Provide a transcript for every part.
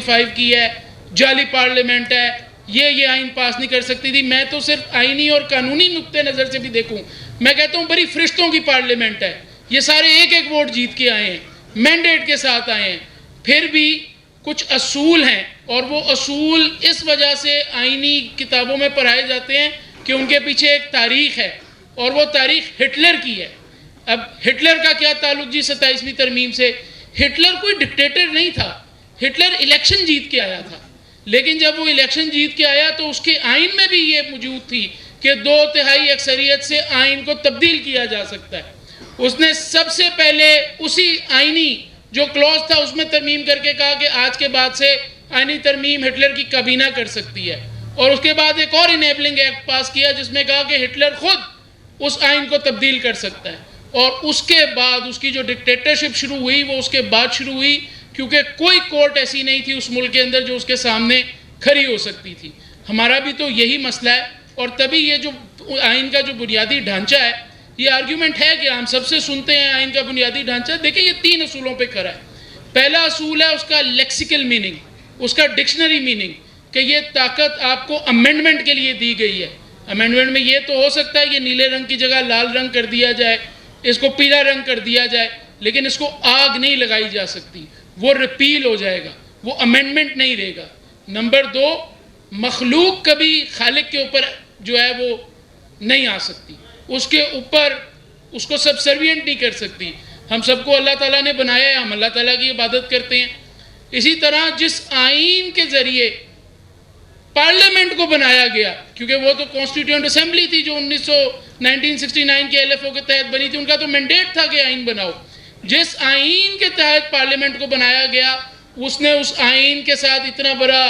45 की है, जाली पार्लियामेंट है, ये आइन पास नहीं कर सकती थी। मैं तो सिर्फ आइनी और कानूनी नुक्ते नज़र से भी देखूं, मैं कहता हूँ बड़ी फरिश्तों की पार्लियामेंट है। ये सारे एक एक वोट जीत के आए हैं, मैंडेट के साथ आए हैं। फिर भी कुछ असूल हैं, और वो असूल इस वजह से आइनी किताबों में पढ़ाए जाते हैं कि उनके पीछे एक तारीख़ है, और वो तारीख़ हिटलर की है। अब हिटलर का क्या ताल्लुक जी 27वीं तरमीम से? हिटलर कोई डिक्टेटर नहीं था, हिटलर इलेक्शन जीत के आया था। लेकिन जब वो इलेक्शन जीत के आया तो उसके आइन में भी ये मौजूद थी कि 2/3 अक्सरियत से आइन को तब्दील किया जा सकता है। उसने सबसे पहले उसी आइनी जो क्लॉज था उसमें तरमीम करके कहा कि आज के बाद से आइनी तरमीम हिटलर की काबीना कर सकती है, और उसके बाद एक और इनेबलिंग एक्ट पास किया जिसमें कहा कि हिटलर खुद उस आइन को तब्दील कर सकता है। और उसके बाद उसकी जो डिक्टेटरशिप शुरू हुई वो उसके बाद शुरू हुई, क्योंकि कोई कोर्ट ऐसी नहीं थी उस मुल्क के अंदर जो उसके सामने खड़ी हो सकती थी। हमारा भी तो यही मसला है, और तभी ये जो आइन का जो बुनियादी ढांचा है, ये आर्ग्यूमेंट है कि हम सबसे सुनते हैं आइन का बुनियादी ढांचा। देखिए ये 3 असूलों पे खड़ा है। पहला असूल है उसका लेक्सिकल मीनिंग, उसका डिक्शनरी मीनिंग, कि ये ताकत आपको अमेंडमेंट के लिए दी गई है। अमेंडमेंट में ये तो हो सकता है ये नीले रंग की जगह लाल रंग कर दिया जाए, इसको पीला रंग कर दिया जाए, लेकिन इसको आग नहीं लगाई जा सकती, वो रिपील हो जाएगा, वो अमेंडमेंट नहीं रहेगा। नंबर 2, मखलूक कभी खालिक के ऊपर जो है वो नहीं आ सकती, उसके ऊपर उसको सबसर्विएंट नहीं कर सकती। हम सबको अल्लाह ताला ने बनाया है, हम अल्लाह ताला की इबादत करते हैं। इसी तरह जिस आइन के ज़रिए पार्लियामेंट को बनाया गया, क्योंकि वो तो कॉन्स्टिट्यूएंट असेंबली थी जो 1969 के LFO के तहत बनी थी, उनका तो मैंडेट था कि आइन बनाओ। जिस आइन के तहत पार्लियामेंट को बनाया गया, उसने उस आइन के साथ इतना बड़ा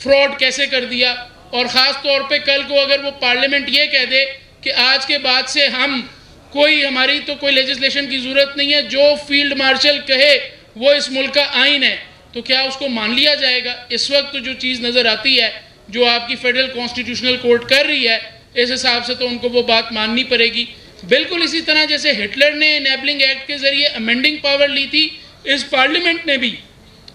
फ्रॉड कैसे कर दिया। और ख़ास तौर पे कल को अगर वो पार्लियामेंट ये कह दे कि आज के बाद से हमारी तो कोई लेजिस्लेशन की ज़रूरत नहीं है, जो फील्ड मार्शल कहे वो इस मुल्क का आइन है, तो क्या उसको मान लिया जाएगा? इस वक्त तो जो चीज़ नज़र आती है, जो आपकी फेडरल कॉन्स्टिट्यूशनल कोर्ट कर रही है, इस हिसाब से तो उनको वो बात माननी पड़ेगी। बिल्कुल इसी तरह जैसे हिटलर ने इनेबलिंग एक्ट के ज़रिए अमेंडिंग पावर ली थी, इस पार्लियामेंट ने भी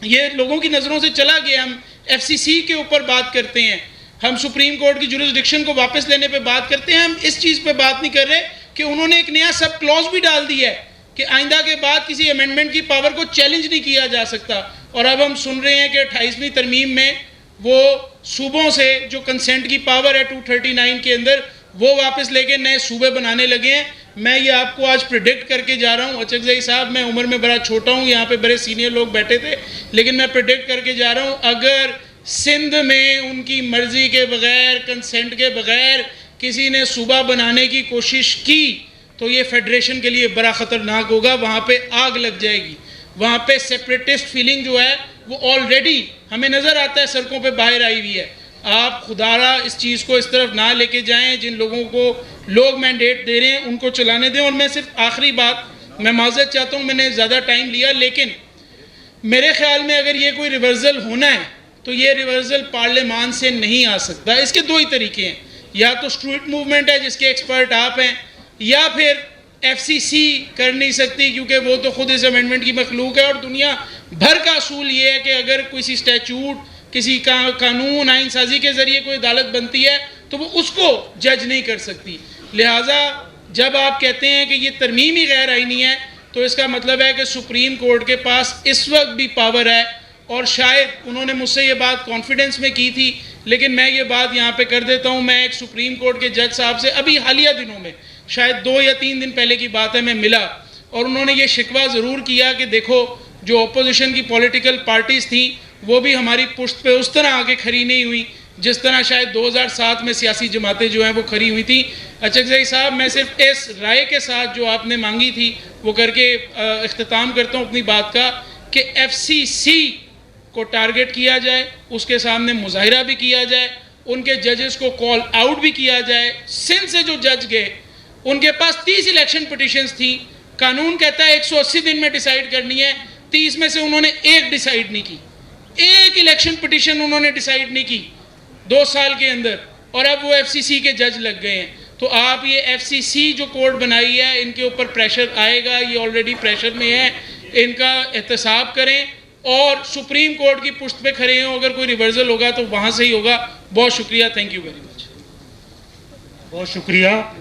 ये लोगों की नज़रों से चला गया। हम FCC के ऊपर बात करते हैं, हम सुप्रीम कोर्ट की जुरिसडिक्शन को वापस लेने पे बात करते हैं, हम इस चीज़ पे बात नहीं कर रहे कि उन्होंने एक नया सब क्लॉज भी डाल दिया है कि आइंदा के बाद किसी अमेंडमेंट की पावर को चैलेंज नहीं किया जा सकता। और अब हम सुन रहे हैं कि 28वीं तरमीम में वो सूबों से जो कंसेंट की पावर है 239 के अंदर, वो वापस लेके नए सूबे बनाने लगे हैं। मैं ये आपको आज प्रिडिक्ट करके जा रहा हूँ, अचकज़ई साहब मैं उम्र में बड़ा छोटा हूँ, यहाँ पे बड़े सीनियर लोग बैठे थे, लेकिन मैं प्रिडिक्ट करके जा रहा हूँ, अगर सिंध में उनकी मर्ज़ी के बग़ैर, कंसेंट के बग़ैर किसी ने सूबा बनाने की कोशिश की, तो ये फेडरेशन के लिए बड़ा ख़तरनाक होगा। वहाँ पे आग लग जाएगी, वहाँ पे सेपरेटिस्ट फीलिंग जो है वो ऑलरेडी हमें नज़र आता है सड़कों पे बाहर आई हुई है। आप खुदारा इस चीज़ को इस तरफ ना लेके जाएं, जिन लोगों को लोग मैंडेट दे रहे हैं उनको चलाने दें। और मैं सिर्फ आखिरी बात, मैं माज़रत चाहता हूँ, मैंने ज़्यादा टाइम लिया, लेकिन मेरे ख्याल में अगर ये कोई रिवर्सल होना है तो ये रिवर्सल पार्लियामान से नहीं आ सकता। इसके 2 ही तरीके हैं, या तो स्ट्रीट मूवमेंट है जिसके एक्सपर्ट आप हैं, या फिर FCC कर नहीं सकती क्योंकि वो तो खुद इस अमेंडमेंट की मखलूक है। और दुनिया भर का असूल ये है कि अगर किसी स्टैचूट, किसी कानून आइन साजी के ज़रिए कोई अदालत बनती है तो वो उसको जज नहीं कर सकती। लिहाजा जब आप कहते हैं कि ये तरमीम ही गैर आइनी है, तो इसका मतलब है कि सुप्रीम कोर्ट के पास इस वक्त भी पावर है। और शायद उन्होंने मुझसे ये बात कॉन्फिडेंस में की थी, लेकिन मैं ये बात यहाँ पे कर देता हूँ। मैं एक सुप्रीम कोर्ट के जज साहब से अभी हालिया दिनों में, शायद 2 या 3 दिन पहले की बात है, मैं मिला, और उन्होंने ये शिकवा ज़रूर किया कि देखो जो अपोजिशन की पॉलिटिकल पार्टीज़ थी वो भी हमारी पुश्त पे उस तरह आके खड़ी नहीं हुई जिस तरह शायद 2007 में सियासी जमातें जो हैं वो खड़ी हुई थी। अचकज़ई साहब, मैं सिर्फ इस राय के साथ जो आपने मांगी थी वो करके इख्तिताम करता हूँ अपनी बात का, कि FCC को टारगेट किया जाए, उसके सामने मुजाहिरा भी किया जाए, उनके जजेस को कॉल आउट भी किया जाए। सिंध से जो जज गए उनके पास 30 इलेक्शन पिटिशंस थी, कानून कहता है 180 दिन में डिसाइड करनी है, 30 में से उन्होंने एक डिसाइड नहीं की, एक इलेक्शन पिटिशन उन्होंने डिसाइड नहीं की 2 साल के अंदर, और अब वो FCC के जज लग गए हैं। तो आप ये FCC जो कोर्ट बनाई है, इनके ऊपर प्रेशर आएगा, ये ऑलरेडी प्रेशर में है, इनका एहतसाब करें और सुप्रीम कोर्ट की पुष्ट पे खड़े हों। अगर कोई रिवर्सल होगा तो वहाँ से ही होगा। बहुत शुक्रिया, थैंक यू वेरी मच। बहुत शुक्रिया।